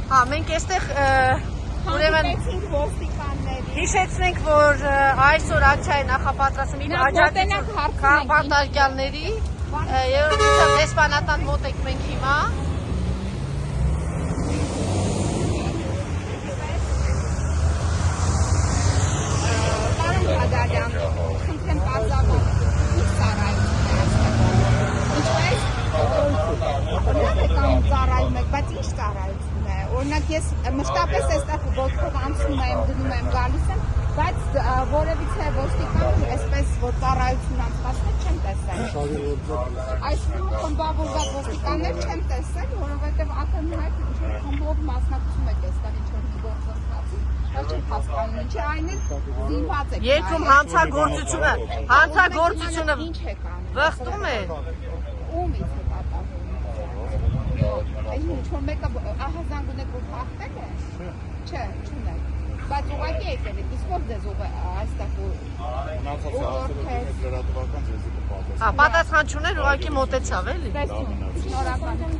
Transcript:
Հա, մենք այստեղ ուրեմն հիշեցնենք, որ այսօր ակցիայի նախապատրաստում իր աջակցություն քաղաքապարտարյալների եւ դեսպանատան մոտ եք մենք հիմա Օրինակ ես մշտապես այստեղ ոտքով անցնում եմ, դնում եմ, գալիս եմ, բայց որևիցե ոստիկան այսպես որ ծառայություն անցկացնել չեմ տեսել։ Այս խմբավորված ոստիկաններ չեմ տեսել, որովհետև ակնհայտ ինչ-որ խմբով մասնակցում եք այստեղ ինչ-որ գործընթացի, բայց չեմ հասկանում, ինչի այն էլ զինված եք։ Երկում հանցագործությունը ինչ եք անում։ վխտում է։ Ումից է կատարվում։ Այս ինչ-որ մեկը ահազանգ ունեք որ խախտել է։ Չէ, չունեք։ Բայց ուղղակի եկել եք, իսկ որ ձեզ այստեղ Հա, պատասխան չուներ, ուղղակի մոտեցավ էլի։ Շնորհակալ եմ։